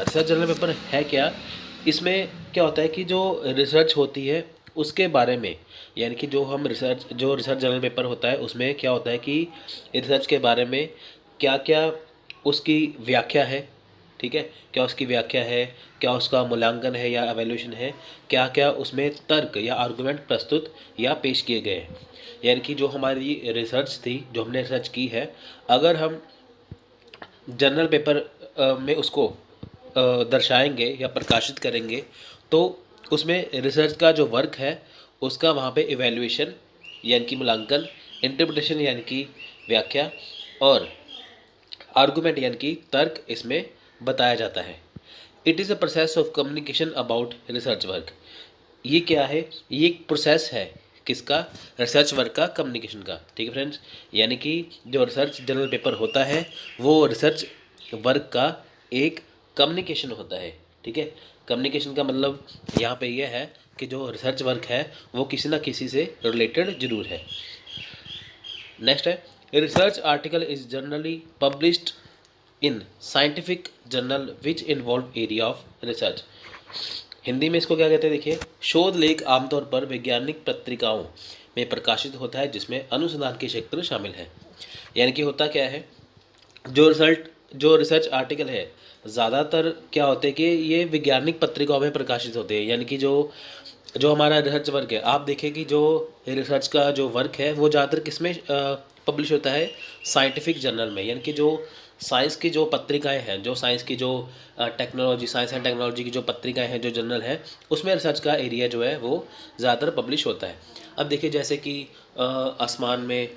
Research journal paper है क्या? इसमें क्या होता है कि जो रिसर्च होती है उसके बारे में, यानी कि जो रिसर्च जर्नल पेपर होता है उसमें क्या होता है कि रिसर्च के बारे में क्या क्या उसकी व्याख्या है, ठीक है, क्या उसकी व्याख्या है, क्या उसका मूल्यांकन है या एवेल्यूशन है, क्या क्या उसमें तर्क या आर्गुमेंट प्रस्तुत या पेश किए गए हैं। यानी कि जो हमारी रिसर्च थी, जो हमने रिसर्च की है, अगर हम जर्नल पेपर में उसको दर्शाएंगे या प्रकाशित करेंगे तो उसमें रिसर्च का जो वर्क है उसका वहाँ पे इवैल्यूएशन यानी कि मूल्यांकन, इंटरप्रिटेशन यानी कि व्याख्या, और आर्गुमेंट यानी कि तर्क इसमें बताया जाता है। It is a process of communication about research work. ये क्या है? ये एक प्रोसेस है किसका? रिसर्च वर्क का, कम्युनिकेशन का। ठीक है फ्रेंड्स, यानी कि जो रिसर्च जर्नल पेपर होता है वो रिसर्च वर्क का एक कम्युनिकेशन होता है। ठीक है, कम्युनिकेशन का मतलब यहाँ पे ये है कि जो रिसर्च वर्क है वो किसी ना किसी से रिलेटेड जरूर है। नेक्स्ट है, research article is generally published in scientific journal which involve area of research. Hindi में इसको क्या कहते हैं? देखिए, शोध लेख आमतौर पर वैज्ञानिक पत्रिकाओं में प्रकाशित होता है जिसमें अनुसंधान के क्षेत्र शामिल है। यानी कि होता क्या है, जो रिसर्च आर्टिकल है ज़्यादातर क्या होते हैं कि ये वैज्ञानिक पत्रिकाओं में प्रकाशित होते हैं। यानी कि जो जो हमारा रिसर्च वर्क है, आप देखें कि जो रिसर्च का जो वर्क है वो ज़्यादातर किस में पब्लिश होता है? साइंटिफिक जर्नल में। यानी कि जो साइंस की जो पत्रिकाएं हैं, जो साइंस की जो टेक्नोलॉजी, साइंस एंड टेक्नोलॉजी की जो पत्रिकाएं हैं, जो जर्नल है, उसमें रिसर्च का एरिया जो है वो ज़्यादातर पब्लिश होता है। अब देखिए, जैसे कि आसमान में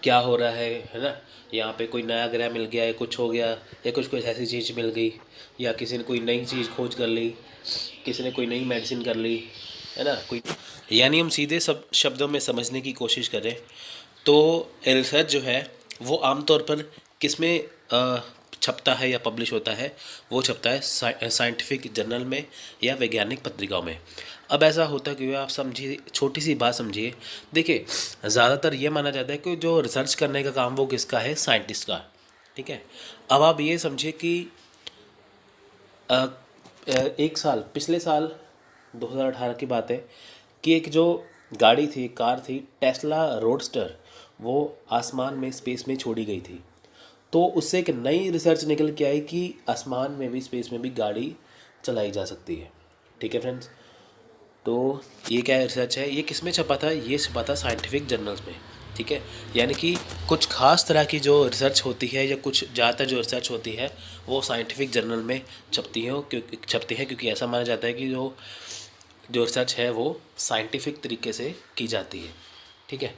क्या हो रहा है ना, यहाँ पे कोई नया ग्रह मिल गया है, कुछ हो गया, या कुछ कुछ ऐसी चीज़ मिल गई, या किसी ने कोई नई चीज़ खोज कर ली, किसी ने कोई नई मेडिसिन कर ली, है ना, कोई, यानी हम सीधे सब शब्दों में समझने की कोशिश करें तो रिसर्च जो है वो आमतौर पर किस में छपता है या पब्लिश होता है? वो छपता है साइंटिफिक जर्नल में या वैज्ञानिक पत्रिकाओं में। अब ऐसा होता क्यों है? आप समझिए, छोटी सी बात समझिए। देखिए, ज़्यादातर ये माना जाता है कि जो रिसर्च करने का काम वो किसका है? साइंटिस्ट का। ठीक है, अब आप ये समझिए कि एक साल, पिछले साल 2018 की बात है कि एक जो गाड़ी थी, कार थी, टेस्ला रोडस्टर, वो आसमान में, स्पेस में छोड़ी गई थी। तो उससे एक नई रिसर्च निकल के आई कि आसमान में भी, स्पेस में भी गाड़ी चलाई जा सकती है। ठीक है फ्रेंड्स, तो ये क्या रिसर्च है? ये किस में छपा था? ये छपा था साइंटिफिक जर्नल्स में। ठीक है, यानी कि कुछ खास तरह की जो रिसर्च होती है या कुछ ज़्यादातर जो रिसर्च होती है वो साइंटिफिक जर्नल में छपती है, क्योंकि ऐसा माना जाता है कि जो जो रिसर्च है वो साइंटिफिक तरीके से की जाती है। ठीक है,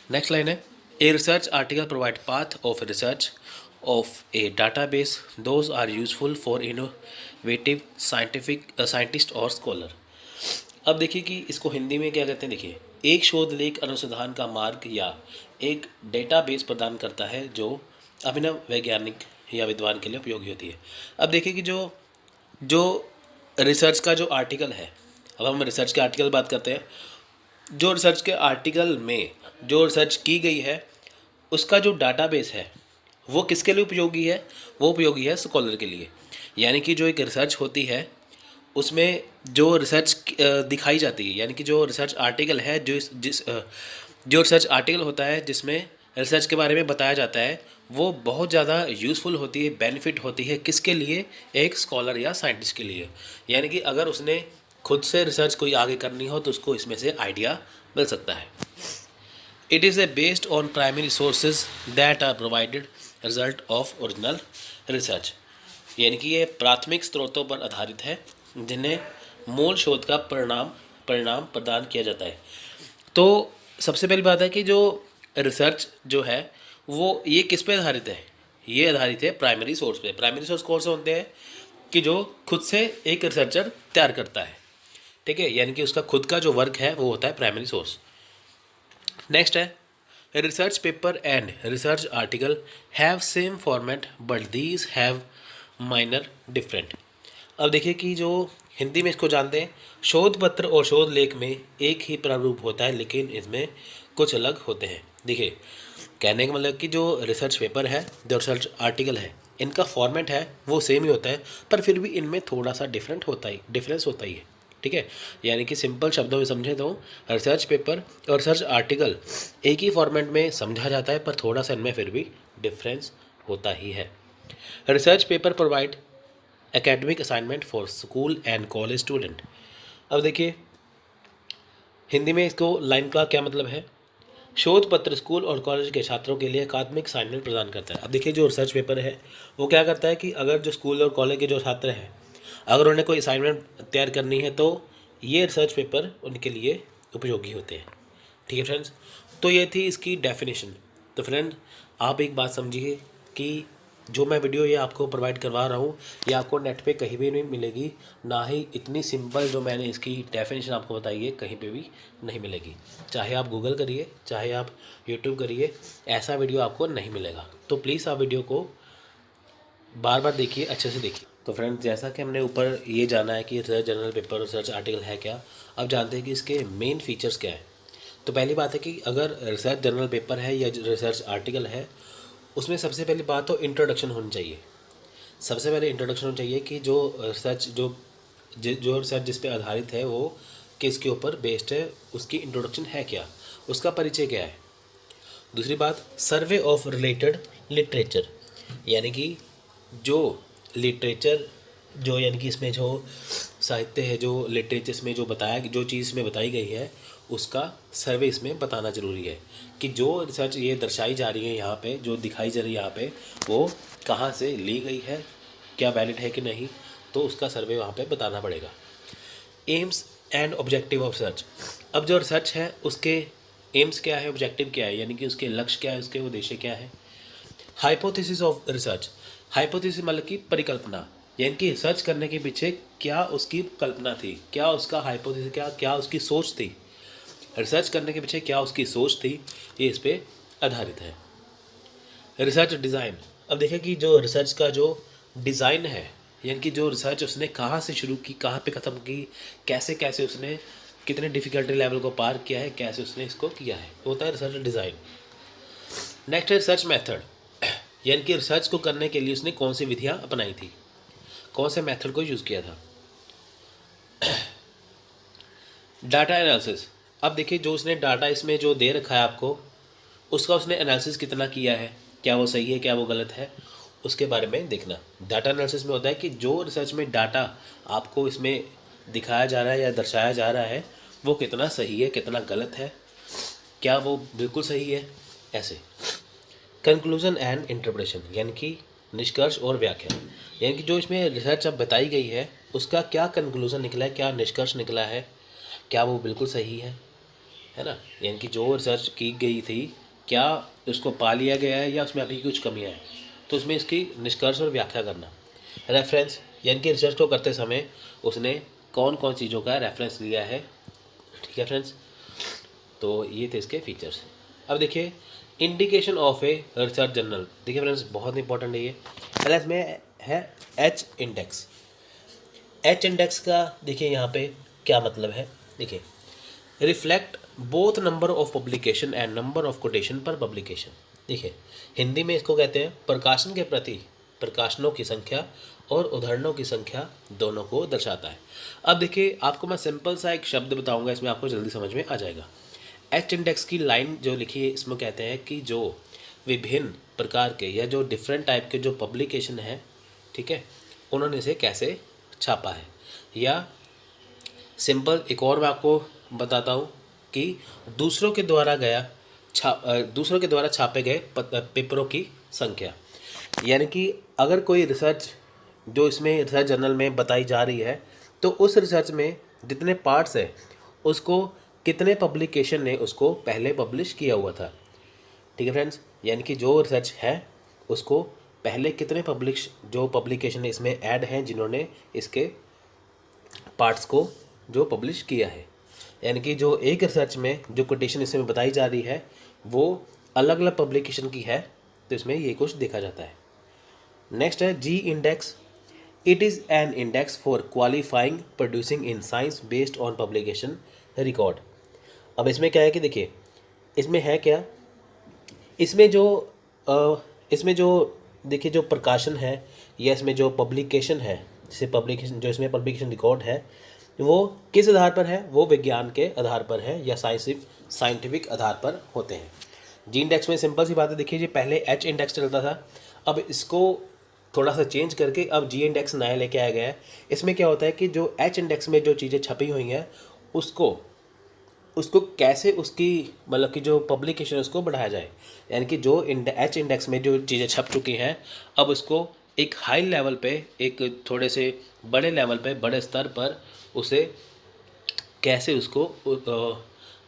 नेक्स्ट लाइन है, a research article provide path of research of a database, those are useful for innovative scientist और स्कॉलर। अब देखिए कि इसको हिंदी में क्या कहते हैं। देखिए, एक शोध लेख अनुसंधान का मार्ग या एक डेटाबेस प्रदान करता है जो अभिनव वैज्ञानिक या विद्वान के लिए उपयोगी होती है। अब देखिए कि जो जो रिसर्च का जो आर्टिकल है, अब हम रिसर्च के आर्टिकल बात करते हैं, जो रिसर्च के आर्टिकल में जो रिसर्च की गई है उसका जो डाटाबेस है वो किसके लिए उपयोगी है? वो उपयोगी है स्कॉलर के लिए। यानी कि जो एक रिसर्च होती है उसमें जो रिसर्च दिखाई जाती है, यानी कि जो रिसर्च आर्टिकल है, जो रिसर्च आर्टिकल होता है जिसमें रिसर्च के बारे में बताया जाता है, वो बहुत ज़्यादा यूज़फुल होती है, बेनिफिट होती है किसके लिए? एक स्कॉलर या साइंटिस्ट के लिए। यानी कि अगर उसने खुद से रिसर्च कोई आगे करनी हो तो उसको इसमें से आइडिया मिल सकता है। It is a based on primary sources that are provided result of original research. यानी कि ये प्राथमिक स्रोतों पर आधारित है जिन्हें मूल शोध का परिणाम परिणाम प्रदान किया जाता है। तो सबसे पहली बात है कि जो रिसर्च जो है वो ये किस पे आधारित है? ये आधारित है प्राइमरी सोर्स पे। प्राइमरी सोर्स कौन से होते हैं? कि जो खुद से एक रिसर्चर तैयार करता है। ठीक है, यानी कि उसका खुद का जो वर्क है वो होता है प्राइमरी सोर्स। नेक्स्ट है, research paper and research article have same format but these have minor different. अब देखिए कि जो हिंदी में इसको जानते हैं, शोध पत्र और शोध लेख में एक ही प्रारूप होता है लेकिन इसमें कुछ अलग होते हैं। देखिए, कहने का मतलब कि जो रिसर्च पेपर है, जो रिसर्च आर्टिकल है, इनका फॉर्मेट है वो सेम ही होता है, पर फिर भी इनमें थोड़ा सा डिफरेंस होता ही है, ठीक है। यानी कि सिंपल शब्दों में समझे तो रिसर्च पेपर और रिसर्च आर्टिकल एक ही फॉर्मेट में समझा जाता है, पर थोड़ा सा इनमें फिर भी डिफरेंस होता ही है। Research paper provide academic assignment for school and college student. अब देखिए हिंदी में इसको लाइन का क्या मतलब है। शोध पत्र स्कूल और कॉलेज के छात्रों के लिए अकादमिक असाइनमेंट प्रदान करता है। अब देखिए जो रिसर्च पेपर है वो क्या करता है कि अगर जो स्कूल और कॉलेज के जो छात्र हैं अगर उन्हें कोई असाइनमेंट तैयार करनी है तो ये रिसर्च पेपर उनके लिए उपयोगी होते हैं, ठीक है फ्रेंड्स। तो ये थी इसकी डेफिनेशन। तो फ्रेंड आप एक बात समझिए कि जो मैं वीडियो ये आपको प्रोवाइड करवा रहा हूँ ये आपको नेट पे कहीं भी नहीं मिलेगी, ना ही इतनी सिंपल जो मैंने इसकी डेफिनेशन आपको बताई है कहीं पे भी नहीं मिलेगी। चाहे आप गूगल करिए, चाहे आप यूट्यूब करिए, ऐसा वीडियो आपको नहीं मिलेगा। तो प्लीज़ आप वीडियो को बार बार देखिए, अच्छे से देखिए। तो फ्रेंड्स जैसा कि हमने ऊपर ये जाना है कि research journal paper, research article है क्या, अब जानते हैं कि इसके मेन फीचर्स क्या है। तो पहली बात है कि अगर रिसर्च जर्नल पेपर है या रिसर्च आर्टिकल है उसमें सबसे पहली बात तो इंट्रोडक्शन होनी चाहिए। सबसे पहले इंट्रोडक्शन होनी चाहिए कि जो रिसर्च जो रिसर्च जिस पे आधारित है वो किसके ऊपर बेस्ड है, उसकी इंट्रोडक्शन है क्या, उसका परिचय क्या है। दूसरी बात सर्वे ऑफ रिलेटेड लिटरेचर, यानी कि जो लिटरेचर जो यानी कि इसमें जो साहित्य है, जो लिटरेचर इसमें जो बताया जो चीज़ इसमें बताई गई है उसका सर्वे इसमें बताना ज़रूरी है कि जो रिसर्च ये दर्शाई जा रही है यहाँ पे, जो दिखाई जा रही है यहाँ पे, वो कहाँ से ली गई है, क्या वैलिड है कि नहीं, तो उसका सर्वे वहाँ पे बताना पड़ेगा। AIIMS and objective of research, अब जो रिसर्च है उसके एम्स क्या है, ऑब्जेक्टिव क्या है, यानी कि उसके लक्ष्य क्या है, उसके उद्देश्य क्या है। हाइपोथेसिस ऑफ रिसर्च, हाइपोथेसिस मतलब कि परिकल्पना, यानी कि रिसर्च करने के पीछे क्या उसकी कल्पना थी, क्या उसका हाइपोथेसिस क्या उसकी सोच थी, रिसर्च करने के पीछे क्या उसकी सोच थी, ये इस पे आधारित है। रिसर्च डिज़ाइन, अब देखिए कि जो रिसर्च का जो डिज़ाइन है, यानी कि जो रिसर्च उसने कहाँ से शुरू की, कहाँ पे ख़त्म की, कैसे कैसे उसने कितने डिफ़िकल्टी लेवल को पार किया है, कैसे उसने इसको किया है, वो होता है रिसर्च डिज़ाइन। नेक्स्ट है रिसर्च मेथड, यानी कि रिसर्च को करने के लिए उसने कौन सी विधियाँ अपनाई थी, कौन से मेथड को यूज़ किया था। डाटा एनालिसिस, अब देखिए जो उसने डाटा इसमें जो दे रखा है आपको उसका उसने एनालिसिस कितना किया है, क्या वो सही है क्या वो गलत है, उसके बारे में देखना। डाटा एनालिसिस में होता है कि जो रिसर्च में डाटा आपको इसमें दिखाया जा रहा है या दर्शाया जा रहा है वो कितना सही है कितना गलत है, क्या वो बिल्कुल सही है, ऐसे। कंक्लूजन एंड इंटरप्रिटेशन, यानी कि निष्कर्ष और व्याख्या, यानी कि जो इसमें रिसर्च अब बताई गई है उसका क्या कंक्लूजन निकला है, क्या निष्कर्ष निकला है, क्या वो बिल्कुल सही है ना, यानी कि जो रिसर्च की गई थी क्या उसको पा लिया गया है या उसमें अभी कुछ कमियां हैं, तो उसमें इसकी निष्कर्ष और व्याख्या करना। रेफरेंस, यानी कि रिसर्च को करते समय उसने कौन कौन चीज़ों का रेफरेंस लिया है, ठीक है फ्रेंड्स। तो ये थे इसके फीचर्स। अब देखिए indication of a research journal, देखिए फ्रेंड्स बहुत इंपॉर्टेंट है ये। पहले इसमें है एच इंडेक्स। एच इंडेक्स का देखिए यहाँ पे क्या मतलब है, देखिए reflect both number of publication and number of quotation पर पब्लिकेशन। देखिए हिंदी में इसको कहते हैं प्रकाशन के प्रति प्रकाशनों की संख्या और उदाहरणों की संख्या दोनों को दर्शाता है। अब देखिए आपको मैं सिंपल सा एक शब्द बताऊंगा, इसमें आपको जल्दी समझ में आ जाएगा। एच इंडेक्स की लाइन जो लिखी है इसमें कहते हैं कि जो विभिन्न प्रकार के या जो डिफरेंट टाइप के जो पब्लिकेशन है, ठीक है, उन्होंने इसे कैसे छापा है। या सिंपल एक और मैं आपको बताता हूँ कि दूसरों के द्वारा छापे गए पेपरों की संख्या, यानी कि अगर कोई रिसर्च जो इसमें रिसर्च जर्नल में बताई जा रही है तो उस रिसर्च में जितने पार्ट्स है उसको कितने पब्लिकेशन ने उसको पहले पब्लिश किया हुआ था, ठीक है फ्रेंड्स। यानी कि जो रिसर्च है उसको पहले कितने पब्लिकेशन इसमें ऐड हैं जिन्होंने इसके पार्ट्स को जो पब्लिश किया है, यानी कि जो एक रिसर्च में जो कोटेशन इसमें बताई जा रही है वो अलग अलग पब्लिकेशन की है, तो इसमें ये कुछ देखा जाता है। नेक्स्ट है G index, it is an index for qualifying producing in science based on publication record. अब इसमें क्या है कि देखिए इसमें है क्या, इसमें जो देखिए जो प्रकाशन है या इसमें जो पब्लिकेशन है, जैसे पब्लिकेशन जो इसमें पब्लिकेशन रिकॉर्ड है वो किस आधार पर है, वो विज्ञान के आधार पर है या साइंटिफिक आधार पर होते हैं। जी इंडेक्स में सिंपल सी बात है, देखिए जी पहले एच इंडेक्स चलता था, अब इसको थोड़ा सा चेंज करके अब जी इंडेक्स नया लेके आया गया है। इसमें क्या होता है कि जो एच इंडेक्स में जो चीज़ें छपी हुई हैं उसको उसको कैसे उसकी मतलब कि जो पब्लिकेशन है उसको बढ़ाया जाए, यानी कि जो एच इंडेक्स में जो चीज़ें छप चुकी हैं अब उसको एक हाई लेवल पे, एक थोड़े से बड़े लेवल पे, बड़े स्तर पर उसे कैसे उसको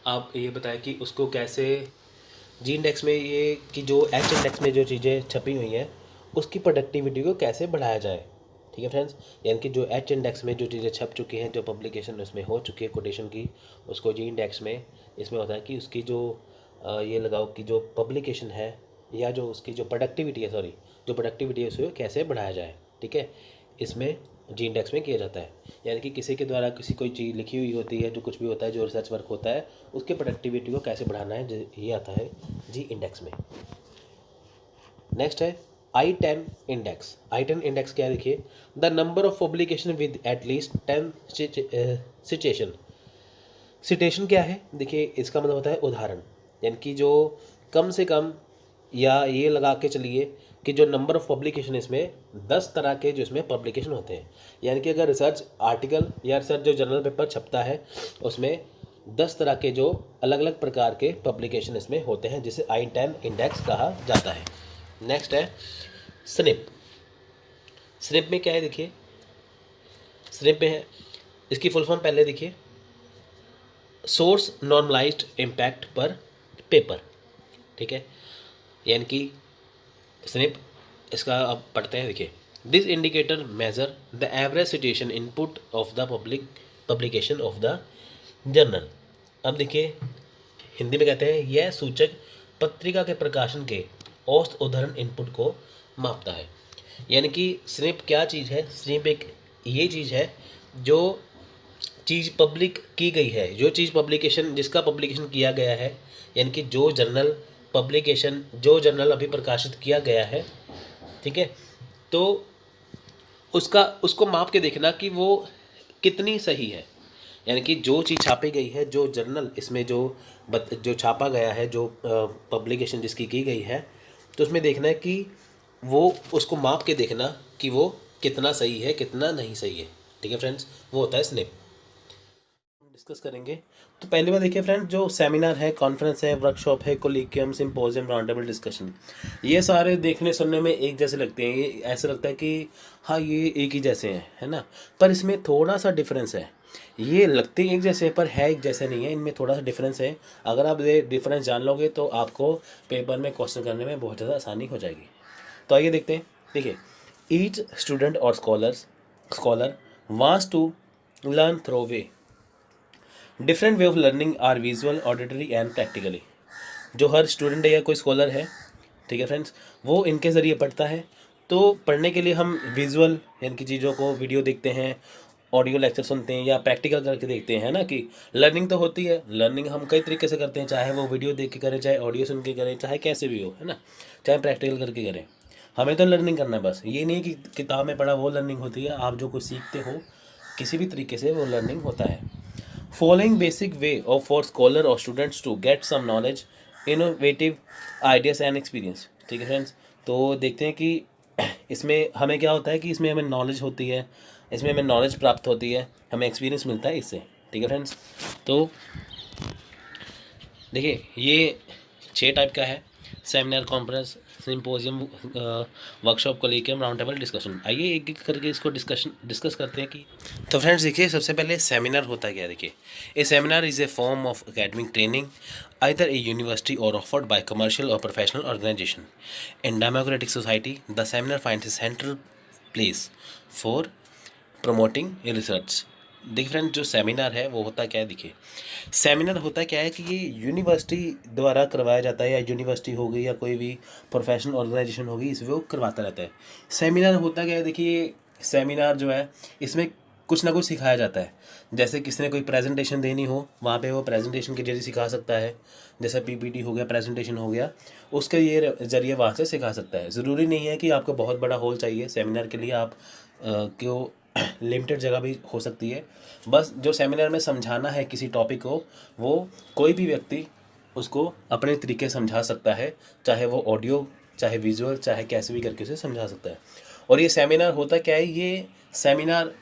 आप ये बताएं कि उसको कैसे जी इंडेक्स में ये कि जो एच इंडेक्स में जो चीज़ें छपी हुई हैं उसकी प्रोडक्टिविटी को कैसे बढ़ाया जाए। ठीक है फ्रेंड्स, यानी कि जो एच इंडेक्स में जो चीज़ें छप चुकी हैं, जो पब्लिकेशन उसमें हो चुकी है कोटेशन की, उसको जी इंडेक्स में इसमें होता है कि उसकी जो ये लगाओ कि जो पब्लिकेशन है या जो उसकी जो प्रोडक्टिविटी है, सॉरी जो प्रोडक्टिविटी है उसे कैसे बढ़ाया जाए। ठीक है, इसमें जी इंडेक्स में किया जाता है, यानी कि किसी के द्वारा किसी कोई चीज़ लिखी हुई होती है, जो कुछ भी होता है, जो रिसर्च वर्क होता है, उसकी प्रोडक्टिविटी को कैसे बढ़ाना है, ये आता है जी इंडेक्स में। नेक्स्ट है I10 इंडेक्स। I10 इंडेक्स क्या है, देखिए the number of publication with at least 10 citation. Citation क्या है, देखिए इसका मतलब होता है उदाहरण, यानी कि जो कम से कम, या ये लगा के चलिए कि जो नंबर ऑफ पब्लिकेशन इसमें 10 तरह के जो इसमें पब्लिकेशन होते हैं, यानी कि अगर रिसर्च आर्टिकल या रिसर्च जो जर्नल पेपर छपता है उसमें 10 तरह के जो अलग अलग प्रकार के पब्लिकेशन इसमें होते हैं, जिसे I10 इंडेक्स कहा जाता है। नेक्स्ट है स्निप। स्निप में क्या है, देखिए स्निप में है, इसकी फुल फॉर्म पहले देखिए, सोर्स नॉर्मलाइज्ड इम्पैक्ट पर पेपर। ठीक है, यानी कि स्निप इसका अब पढ़ते हैं, देखिए this indicator measure the average situation input of the publication of the journal. अब देखिए हिंदी में कहते हैं यह सूचक पत्रिका के प्रकाशन के औसत उदाहरण इनपुट को मापता है। यानी कि स्निप क्या चीज़ है, स्निप एक ये चीज़ है जो चीज़ पब्लिक की गई है, जो चीज़ पब्लिकेशन जिसका पब्लिकेशन किया गया है, यानी कि जो जर्नल पब्लिकेशन जो जर्नल अभी प्रकाशित किया गया है, ठीक है, तो उसको माप के देखना कि वो कितनी सही है। यानी कि जो चीज़ छापी गई है, जो जर्नल इसमें जो छापा गया है, जो पब्लिकेशन जिसकी की गई है, तो उसमें देखना है कि वो उसको माप के देखना कि वो कितना सही है कितना नहीं सही है। ठीक है फ्रेंड्स, वो होता है स्निप। डिस्कस करेंगे तो पहली बार देखिए फ्रेंड्स, जो सेमिनार है, कॉन्फ्रेंस है, वर्कशॉप है, कोलिक्वियम, सिंपोजियम, राउंड टेबल डिस्कशन, ये सारे देखने सुनने में एक जैसे लगते हैं, ये ऐसा लगता है कि हाँ ये एक ही जैसे हैं, है ना, पर इसमें थोड़ा सा डिफरेंस है। ये लगते एक जैसे पर है एक जैसे नहीं है, इनमें थोड़ा सा डिफरेंस है। अगर आप ये डिफरेंस जान लोगे तो आपको पेपर में क्वेश्चन करने में बहुत ज़्यादा आसानी हो जाएगी। तो आइए देखते हैं, देखिए ईच स्टूडेंट और scholar wants to learn through way different way of learning are visual, auditory and practically. जो हर स्टूडेंट है या कोई स्कॉलर है, ठीक है फ्रेंड्स, वो इनके ज़रिए पढ़ता है। तो पढ़ने के लिए हम विजुअल यानी कि चीज़ों को वीडियो देखते हैं, ऑडियो लेक्चर सुनते हैं या प्रैक्टिकल करके देखते हैं, ना कि लर्निंग तो होती है। लर्निंग हम कई तरीके से करते हैं, चाहे वो वीडियो देख के करें, चाहे ऑडियो सुन के करें, चाहे कैसे भी हो, है ना, चाहे प्रैक्टिकल करके करें। हमें तो लर्निंग करना है बस, ये नहीं है कि किताब में पढ़ा वो लर्निंग होती है। आप जो कुछ सीखते हो किसी भी तरीके से वो लर्निंग होता है। Following basic way of for scholar और students to get some knowledge, innovative ideas and experience. ठीक है फ्रेंड्स, तो देखते हैं कि इसमें हमें क्या होता है कि इसमें हमें नॉलेज होती है, इसमें हमें नॉलेज प्राप्त होती है, हमें एक्सपीरियंस मिलता है इससे। ठीक है फ्रेंड्स, तो देखिए ये 6 टाइप का है, seminar, conference, symposium, workshop, colloquium, round table discussion. आइए एक एक करके इसको डिस्कस करते हैं कि तो फ्रेंड्स देखिए सबसे पहले सेमिनार होता है क्या। देखिए a seminar is a form of academic training either a university or offered by commercial or professional organization. In democratic society, the seminar finds a central place for promoting research. देखिए friend, जो seminar है वो होता क्या है, देखिए seminar होता क्या है कि ये यूनिवर्सिटी द्वारा करवाया जाता है, या यूनिवर्सिटी होगी या कोई भी प्रोफेशनल ऑर्गेनाइजेशन होगी, इस वो करवाता रहता है। सेमिनार होता क्या है, देखिए सेमिनार जो है इसमें कुछ ना कुछ सिखाया जाता है। जैसे किसी ने कोई प्रेजेंटेशन देनी हो, वहाँ पे वो प्रेजेंटेशन के जरिए सिखा सकता है। जैसे पीपीटी हो गया, प्रेजेंटेशन हो गया, उसके ये जरिए वहाँ से सिखा सकता है। ज़रूरी नहीं है कि आपको बहुत बड़ा हॉल चाहिए सेमिनार के लिए, आप क्यों लिमिटेड जगह भी हो सकती है। बस जो सेमिनार में समझाना है किसी टॉपिक को, वो कोई भी व्यक्ति उसको अपने तरीके से समझा सकता है, चाहे वो ऑडियो, चाहे विजुअल, चाहे कैसे भी करके उसे समझा सकता है। और ये सेमिनार होता क्या है, ये सेमिनार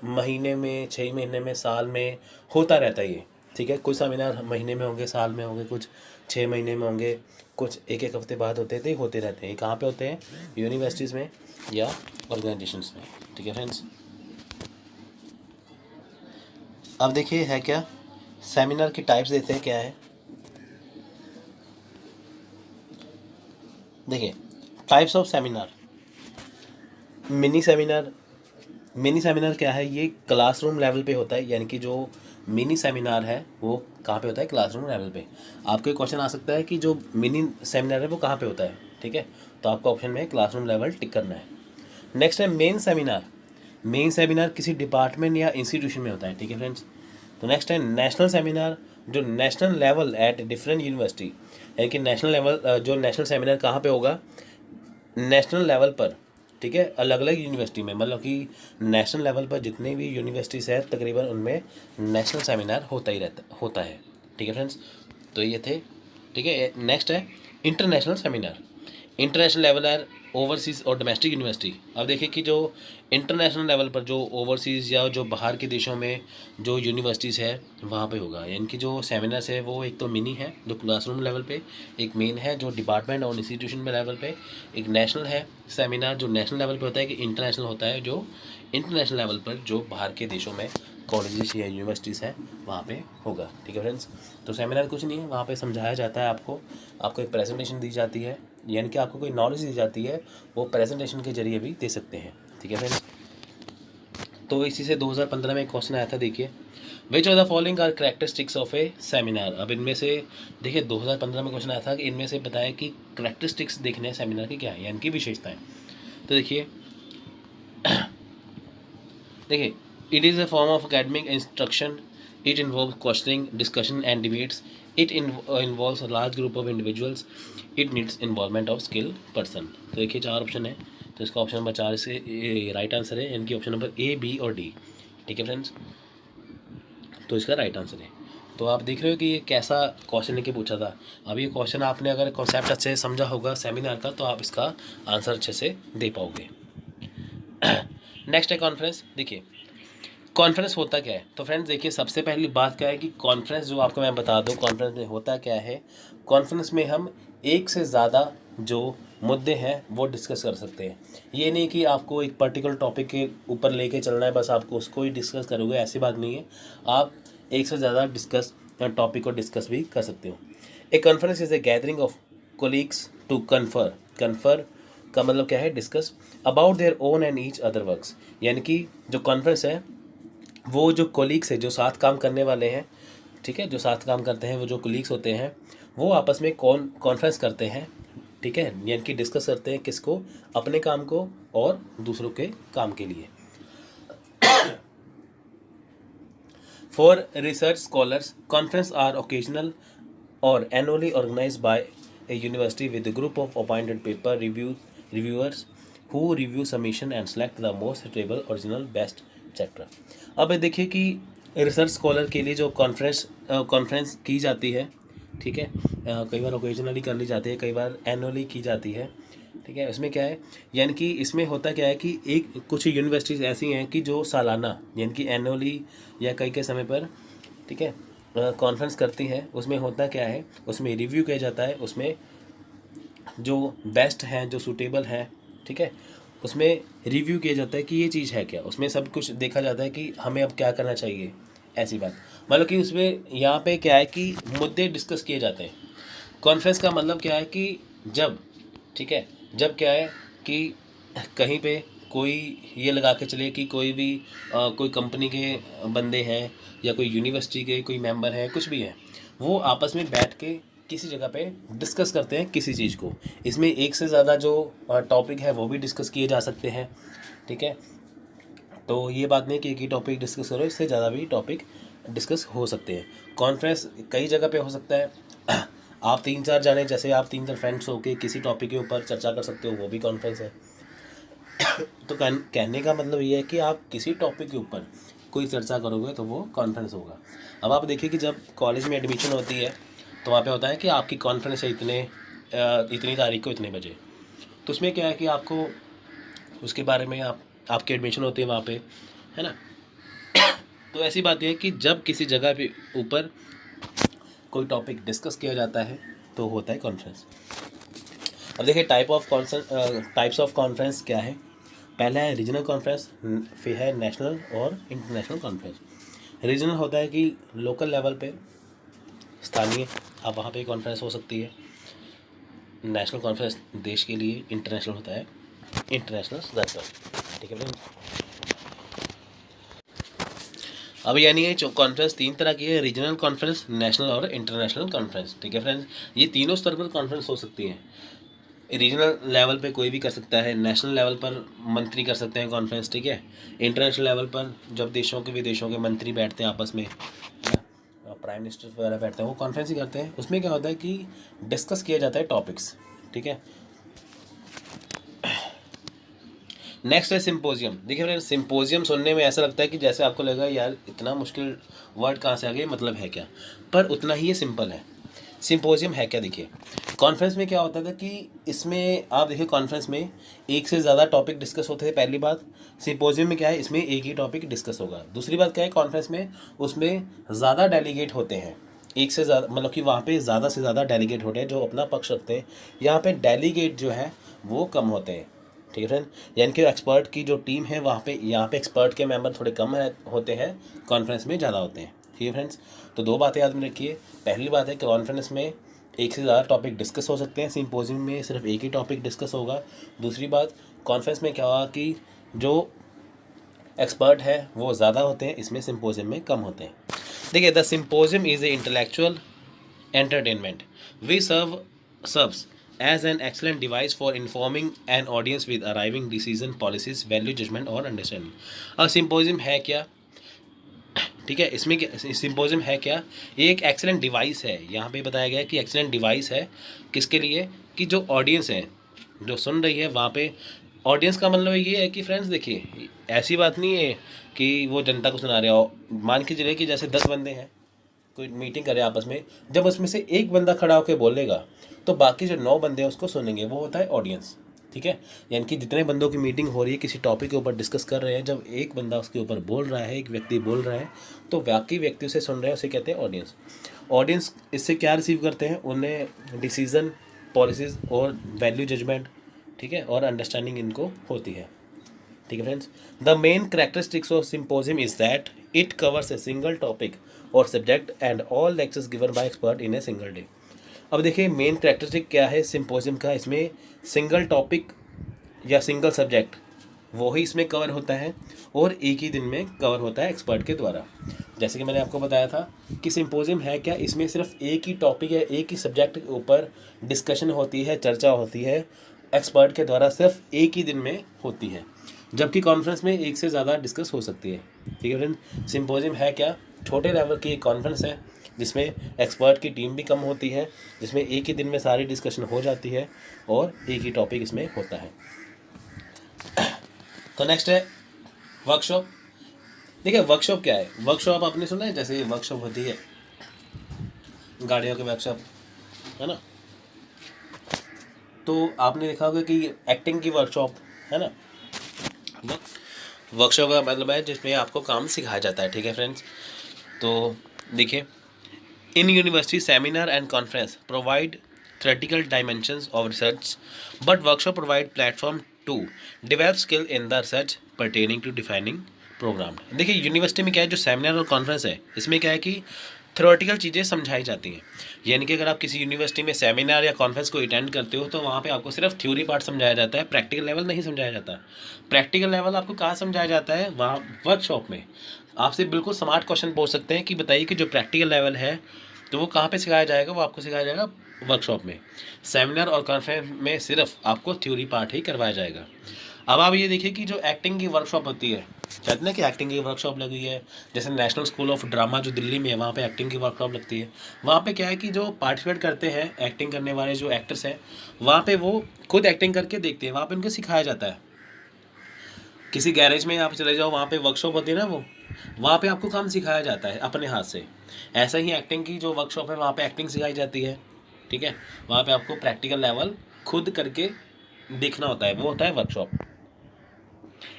महीने में, 6 महीने में, साल में होता रहता है ये, ठीक है। कुछ सेमिनार महीने में होंगे, साल में होंगे, कुछ 6 महीने में होंगे, कुछ एक एक हफ्ते बाद होते थे, होते रहते हैं। ये कहाँ पे होते हैं? यूनिवर्सिटीज़ में या ऑर्गेनाइजेशंस में, ठीक है फ्रेंड्स। अब देखिए है क्या, सेमिनार की टाइप्स देते हैं क्या है। देखिए types of seminar. Mini seminar. Mini seminar क्या है, ये क्लासरूम लेवल पे होता है, यानी कि जो मिनी सेमिनार है वो कहाँ पे होता है? क्लासरूम लेवल पे। आपको एक क्वेश्चन आ सकता है कि जो मिनी सेमिनार है वो कहाँ पे होता है, ठीक है। तो आपको ऑप्शन में क्लासरूम लेवल टिक करना है। नेक्स्ट है मेन सेमिनार। मेन सेमिनार किसी डिपार्टमेंट या इंस्टीट्यूशन में होता है, ठीक है फ्रेंड्स। तो नेक्स्ट है नेशनल सेमिनार, जो national level at different university, यानी कि नेशनल लेवल, जो नेशनल सेमिनार कहाँ पे होगा? नेशनल लेवल पर, ठीक है, अलग अलग यूनिवर्सिटी में, मतलब कि नेशनल लेवल पर जितने भी यूनिवर्सिटीज़ हैं तकरीबन उनमें नेशनल सेमिनार होता है, ठीक है फ्रेंड्स। तो ये थे, ठीक है। नेक्स्ट है इंटरनेशनल सेमिनार। इंटरनेशनल लेवल है ओवरसीज़ और डोमेस्टिक यूनिवर्सिटी। अब देखिए कि जो इंटरनेशनल लेवल पर, जो ओवरसीज़ या जो बाहर के देशों में जो यूनिवर्सिटीज़ है वहाँ पे होगा, यानी कि जो सेमिनार्स है वो एक तो मिनी है जो क्लासरूम लेवल पे, एक मेन है जो डिपार्टमेंट और इंस्टीट्यूशन में लेवल पे, एक नेशनल है सेमिनार जो नेशनल लेवल पे होता है, कि इंटरनेशनल होता है जो इंटरनेशनल लेवल पर जो बाहर के देशों में कॉलेजेस या यूनिवर्सिटीज़ हैं वहाँ पे होगा, ठीक है फ्रेंड्स। तो सेमिनार कुछ नहीं है, वहाँ पे समझाया जाता है आपको एक प्रेजेंटेशन दी जाती है, यानी कि आपको कोई नॉलेज दी जाती है, वो प्रेजेंटेशन के जरिए भी दे सकते हैं, ठीक है फ्रेंड्स। तो इसी से 2015 में एक क्वेश्चन आया था, देखिए which of the following are characteristics of a seminar. अब इनमें से देखिए 2015 में क्वेश्चन आया था कि इनमें से बताएं कि कैरेक्टरिस्टिक्स देखने हैं सेमिनार की क्या है, यानी कि विशेषताएं। तो देखिए it is a form of academic instruction, it involves questioning, discussion and debates, it involves a large group of individuals, it needs involvement of skilled person। तो देखिए 4 ऑप्शन है, तो इसका ऑप्शन नंबर 4 से राइट आंसर है, यानी कि option number A, B और डी, ठीक है फ्रेंड्स। तो इसका राइट आंसर है। तो आप देख रहे हो कि ये कैसा क्वेश्चन लेके पूछा था। अब ये क्वेश्चन आपने अगर कॉन्सेप्ट अच्छे से समझा होगा सेमिनार का, तो आप इसका आंसर अच्छे से दे पाओगे। नेक्स्ट है कॉन्फ्रेंस। देखिए कॉन्फ्रेंस होता क्या है, तो फ्रेंड्स देखिए सबसे पहली बात क्या है कि कॉन्फ्रेंस, जो आपको मैं बता दूं कॉन्फ्रेंस में होता क्या है। कॉन्फ्रेंस में हम एक से ज़्यादा जो मुद्दे हैं वो डिस्कस कर सकते हैं। ये नहीं कि आपको एक पर्टिकुलर टॉपिक के ऊपर लेके चलना है, बस आपको उसको ही डिस्कस करोगे, ऐसी बात नहीं है। आप एक से ज़्यादा टॉपिक को डिस्कस भी कर सकते हो। A conference is a gathering of colleagues to confer का मतलब क्या है? Discuss about their own and each other works, यानी कि जो कॉन्फ्रेंस है वो जो कोलीग्स है, जो साथ काम करने वाले हैं, ठीक है, जो साथ काम करते हैं, वो जो कोलीग्स होते हैं वो आपस में कॉन्फ्रेंस करते हैं, ठीक है, यानी कि डिस्कस करते हैं किसको? अपने काम को और दूसरों के काम के लिए। For research scholars conference are occasional और annually organize by a university with a group of appointed paper reviewers who review submission and select the most suitable original best chapter. अब देखिए कि रिसर्च स्कॉलर के लिए जो conference की जाती है, ठीक है, कई बार ओकेजनली कर ली जाती है, कई बार एनुअली की जाती है, ठीक है। इसमें क्या है, यानी कि इसमें होता क्या है कि एक कुछ यूनिवर्सिटीज़ ऐसी हैं कि जो सालाना, यानी कि एनुअली या कई के समय पर, ठीक है, कॉन्फ्रेंस करती हैं। उसमें होता क्या है, उसमें रिव्यू किया जाता है, उसमें जो बेस्ट हैं, जो सूटेबल हैं, ठीक है, उसमें रिव्यू किया जाता है कि ये चीज़ है क्या, उसमें सब कुछ देखा जाता है कि हमें अब क्या करना चाहिए, ऐसी बात। मतलब कि उसमें यहाँ पे क्या है कि मुद्दे डिस्कस किए जाते हैं। कॉन्फ्रेंस का मतलब क्या है कि जब, ठीक है, जब क्या है कि कहीं पे कोई ये लगा के चले कि कोई भी कोई कंपनी के बंदे हैं या कोई यूनिवर्सिटी के कोई मेंबर हैं, कुछ भी हैं, वो आपस में बैठ के किसी जगह पे डिस्कस करते हैं किसी चीज़ को। इसमें एक से ज़्यादा जो टॉपिक है वो भी डिस्कस किए जा सकते हैं, ठीक है। तो ये बात नहीं कि एक ही टॉपिक डिस्कस करो, इससे ज़्यादा भी टॉपिक डिस्कस हो सकते हैं। कॉन्फ्रेंस कई जगह पे हो सकता है। आप 3-4 जाने, जैसे आप 3-4 फ्रेंड्स होके किसी टॉपिक के ऊपर चर्चा कर सकते हो, वो भी कॉन्फ्रेंस है। तो कहने का मतलब ये है कि आप किसी टॉपिक के ऊपर कोई चर्चा करोगे तो वो कॉन्फ्रेंस होगा। अब आप देखिए कि जब कॉलेज में एडमिशन होती है तो वहाँ पे होता है कि आपकी कॉन्फ्रेंस है इतनी तारीख को इतने बजे। तो उसमें क्या है कि आपको उसके बारे में आपकी एडमिशन होती है वहाँ पे, है ना। तो ऐसी बात यह है कि जब किसी जगह पे ऊपर कोई टॉपिक डिस्कस किया जाता है तो होता है कॉन्फ्रेंस। अब देखिए टाइप्स ऑफ कॉन्फ्रेंस क्या है। पहला है रीजनल कॉन्फ्रेंस, फिर है नेशनल और इंटरनेशनल कॉन्फ्रेंस। रीजनल होता है कि लोकल लेवल पे, स्थानीय, आप वहाँ पे कॉन्फ्रेंस हो सकती है। नेशनल कॉन्फ्रेंस देश के लिए, इंटरनेशनल होता है इंटरनेशनल स्तर पर, ठीक है फ्रेंड। अब यानी ये कॉन्फ्रेंस 3 तरह की है, रीजनल कॉन्फ्रेंस, नेशनल और इंटरनेशनल कॉन्फ्रेंस, ठीक है फ्रेंड्स। ये तीनों स्तर पर कॉन्फ्रेंस हो सकती है। रीजनल लेवल पे कोई भी कर सकता है, नेशनल लेवल पर मंत्री कर सकते हैं कॉन्फ्रेंस, ठीक है। इंटरनेशनल लेवल पर जब देशों के विदेशों के मंत्री बैठते हैं आपस में, प्राइम मिनिस्टर वगैरह बैठते हैं, वो कॉन्फ्रेंस ही करते हैं। उसमें क्या होता है कि डिस्कस किया जाता है टॉपिक्स, ठीक है। नेक्स्ट है सिंपोजियम। देखिए फ्रेंड्स, सिंपोजियम सुनने में ऐसा लगता है कि जैसे आपको लगेगा यार इतना मुश्किल वर्ड कहाँ से आ गया, मतलब है क्या, पर उतना ही ये सिंपल है। सिंपोजियम है क्या, देखिए कॉन्फ्रेंस में क्या होता था कि इसमें आप देखिए कॉन्फ्रेंस में एक से ज़्यादा टॉपिक डिस्कस होते थे, पहली बात। सिंपोजियम में क्या है, इसमें एक ही टॉपिक डिस्कस होगा। दूसरी बात क्या है, कॉन्फ्रेंस में उसमें ज़्यादा डेलीगेट होते हैं, एक से ज़्यादा, मतलब कि वहाँ पे ज़्यादा से ज़्यादा डेलीगेट होते हैं जो अपना पक्ष रखते हैं। यहाँ पे डेलीगेट जो है वो कम होते हैं, ठीक है फ्रेंड। यानी कि एक्सपर्ट की जो टीम है वहाँ पे, यहाँ पे एक्सपर्ट के मेंबर थोड़े कम होते हैं, कॉन्फ्रेंस में ज़्यादा होते हैं, ठीक है फ्रेंड्स। तो 2 बातें याद में रखिए। पहली बात है कि कॉन्फ्रेंस में एक से ज़्यादा टॉपिक डिस्कस हो सकते हैं, सिंपोजियम में सिर्फ एक ही टॉपिक डिस्कस होगा। दूसरी बात, कॉन्फ्रेंस में क्या होगा कि जो एक्सपर्ट है वो ज़्यादा होते हैं, इसमें सिंपोजियम में कम होते हैं। देखिए, the symposium is a intellectual entertainment. We serves as an excellent device for informing an audience with arriving decision, policies, value, judgment और understanding. अब सिंपोजियम है क्या, ठीक है, इसमें क्या सिंपोजियम है क्या, ये एक एक्सेलेंट डिवाइस है। यहाँ पे बताया गया है कि एक्सेलेंट डिवाइस है किसके लिए, कि जो ऑडियंस है जो सुन रही है वहाँ पे, ऑडियंस का मतलब ये है कि फ्रेंड्स देखिए ऐसी बात नहीं है कि वो जनता को सुना रहे हो। मान के चलिए कि जैसे 10 बंदे हैं, कोई मीटिंग करे आपस में, जब उसमें से एक बंदा खड़ा होकर बोलेगा तो बाकी जो 9 बंदे हैं उसको सुनेंगे, वो होता है ऑडियंस, ठीक है। यानी कि जितने बंदों की मीटिंग हो रही है, किसी टॉपिक के ऊपर डिस्कस कर रहे हैं, जब एक बंदा उसके ऊपर बोल रहा है, एक व्यक्ति बोल रहा है, तो बाकी व्यक्ति उसे सुन रहे हैं, उसे कहते हैं ऑडियंस। ऑडियंस इससे क्या रिसीव करते हैं, उन्हें डिसीजन, पॉलिसीज़ और वैल्यू जजमेंट, ठीक है, और अंडरस्टैंडिंग इनको होती है, ठीक है friends. The main characteristics of symposium is that it covers a single topic और subject and all lectures given by expert in a single day. अब देखिए मेन कैरेक्टरिस्टिक क्या है सिंपोजियम का, इसमें सिंगल टॉपिक या सिंगल सब्जेक्ट वो ही इसमें कवर होता है और एक ही दिन में कवर होता है एक्सपर्ट के द्वारा। जैसे कि मैंने आपको बताया था कि सिंपोजियम है क्या, इसमें सिर्फ एक ही टॉपिक है, एक ही सब्जेक्ट के ऊपर डिस्कशन होती है, चर्चा होती है, एक्सपर्ट के द्वारा सिर्फ एक ही दिन में होती है, जबकि कॉन्फ्रेंस में एक से ज़्यादा डिस्कस हो सकती है, ठीक है फ्रेंड। सिंपोजियम है क्या, छोटे लेवल की एक कॉन्फ्रेंस है जिसमें एक्सपर्ट की टीम भी कम होती है, जिसमें एक ही दिन में सारी डिस्कशन हो जाती है और एक ही टॉपिक इसमें होता है। तो नेक्स्ट है वर्कशॉप। देखिए वर्कशॉप क्या है, वर्कशॉप आपने सुना है, जैसे वर्कशॉप होती है गाड़ियों की वर्कशॉप, है ना। तो आपने देखा होगा कि एक्टिंग की वर्कशॉप, है ना। वर्कशॉप का मतलब है जिसमें आपको काम सिखाया जाता है, ठीक है फ्रेंड्स। तो देखिए, in university seminar and conference provide theoretical dimensions of research, but workshop provide platform to develop skill in the research pertaining to defining program. देखिए यूनिवर्सिटी में क्या है, जो सेमिनार और कॉन्फ्रेंस है इसमें क्या है कि थ्योरेटिकल चीज़ें समझाई जाती हैं। यानी कि अगर आप किसी यूनिवर्सिटी में सेमिनार या कॉन्फ्रेंस को अटेंड करते हो तो वहाँ पे आपको सिर्फ थ्योरी पार्ट समझाया जाता है, प्रैक्टिकल लेवल नहीं समझाया जाता। प्रैक्टिकल लेवल आपको कहाँ समझाया जाता है, वहाँ वर्कशॉप में। आपसे बिल्कुल स्मार्ट क्वेश्चन पूछ सकते हैं कि बताइए कि जो प्रैक्टिकल लेवल है तो वो कहाँ पे सिखाया जाएगा, वो आपको सिखाया जाएगा वर्कशॉप में। सेमिनार और कॉन्फ्रेंस में सिर्फ आपको थ्योरी पार्ट ही करवाया जाएगा। अब आप ये देखिए कि जो एक्टिंग की वर्कशॉप होती है, कहते हैं ना कि एक्टिंग की वर्कशॉप लगी है, जैसे नेशनल स्कूल ऑफ ड्रामा जो दिल्ली में है वहाँ पे एक्टिंग की वर्कशॉप लगती है। वहाँ पे क्या है कि जो पार्टिसिपेट करते हैं एक्टिंग करने वाले जो एक्टर्स हैं, वहाँ पे वो खुद एक्टिंग करके देखते हैं, वहाँ पे उनको सिखाया जाता है। किसी गैरेज में आप चले जाओ, वहाँ पे वर्कशॉप होती है ना, वो वहाँ पे आपको काम सिखाया जाता है अपने हाथ से। ऐसा ही एक्टिंग की जो वर्कशॉप है वहाँ पे एक्टिंग सिखाई जाती है, ठीक है। वहाँ पे आपको प्रैक्टिकल लेवल खुद करके देखना होता है, वो होता है workshop.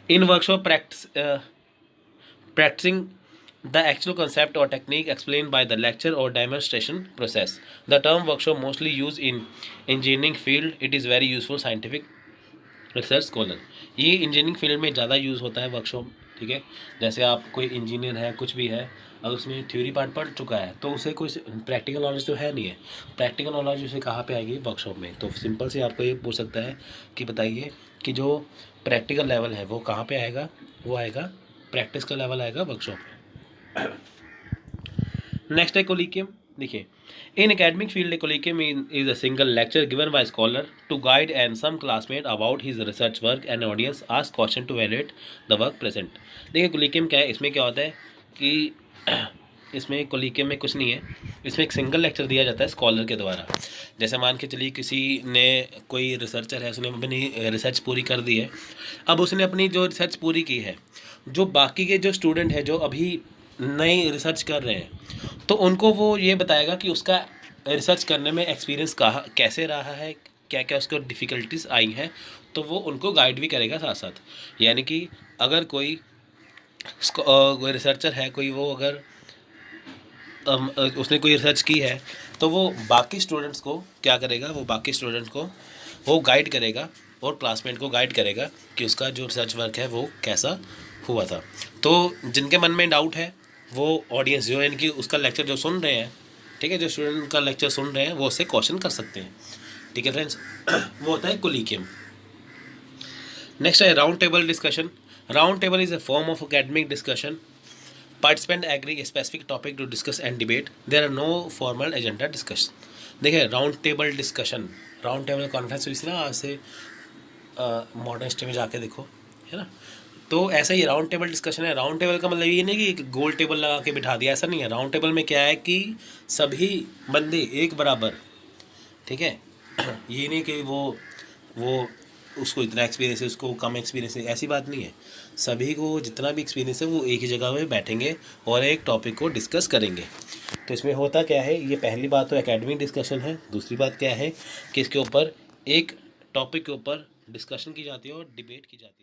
In workshop practicing the actual concept or technique explained by the lecture or demonstration process. The term workshop mostly used in engineering field. It is very useful scientific research scholar. ये engineering field में ज़्यादा use होता है workshop, ठीक है। जैसे आप कोई इंजीनियर है, कुछ भी है, अगर उसमें थ्योरी पार्ट पढ़ चुका है तो उसे कोई प्रैक्टिकल नॉलेज तो है नहीं है। प्रैक्टिकल नॉलेज उसे कहाँ पे आएगी? वर्कशॉप में। तो सिंपल से आपको ये पूछ सकता है कि बताइए कि जो प्रैक्टिकल लेवल है वो कहाँ पे आएगा? वो आएगा, प्रैक्टिस का लेवल आएगा वर्कशॉप में। नेक्स्ट है कोलिकियम। देखिए, in academic field colloquium is a single lecture given by scholar to guide and some classmate about his research work and audience ask question to evaluate the work present. देखिए colloquium क्या है, इसमें क्या होता है कि इसमें कोलिकियम में कुछ नहीं है, इसमें एक सिंगल लेक्चर दिया जाता है स्कॉलर के द्वारा। जैसे मान के चलिए किसी ने, कोई रिसर्चर है, उसने अपनी रिसर्च पूरी कर दी है। अब उसने अपनी जो रिसर्च पूरी की है, जो बाकी के जो स्टूडेंट हैं जो अभी नई रिसर्च कर रहे हैं, तो उनको वो ये बताएगा कि उसका रिसर्च करने में एक्सपीरियंस कहाँ कैसे रहा है, क्या क्या उसको डिफ़िकल्टीज आई हैं, तो वो उनको गाइड भी करेगा साथ साथ। यानी कि अगर कोई रिसर्चर है, कोई वो अगर उसने कोई रिसर्च की है, तो वो बाकी स्टूडेंट्स को क्या करेगा, वो बाकी स्टूडेंट्स को वो गाइड करेगा और क्लासमेट को गाइड करेगा कि उसका जो रिसर्च वर्क है वो कैसा हुआ था। तो जिनके मन में डाउट है, वो ऑडियंस जो है इनकी उसका लेक्चर जो सुन रहे हैं, ठीक है, जो स्टूडेंट का लेक्चर सुन रहे हैं वो उससे क्वेश्चन कर सकते हैं, ठीक है फ्रेंड्स। वो होता है कोलिकियम। नेक्स्ट है round table discussion. Round table is a form of academic discussion. Participants agree a specific topic to discuss and debate. There are no formal agenda discussion. देखिए round table discussion, round table conference हुई थी ना आज से, modern history में जाके देखो, है ना। तो ऐसा ही राउंड टेबल डिस्कशन है। राउंड टेबल का मतलब ये नहीं कि एक गोल टेबल लगा के बिठा दिया, ऐसा नहीं है। राउंड टेबल में क्या है कि सभी बंदे एक बराबर, ठीक है। ये नहीं कि वो उसको इतना एक्सपीरियंस है, उसको कम एक्सपीरियंस है, ऐसी बात नहीं है। सभी को जितना भी एक्सपीरियंस है वो एक ही जगह में बैठेंगे और एक टॉपिक को डिस्कस करेंगे। तो इसमें होता क्या है, ये पहली बात तो एकेडमिक डिस्कशन है। दूसरी बात क्या है कि इसके ऊपर एक टॉपिक के ऊपर डिस्कशन की जाती है और डिबेट की जाती है।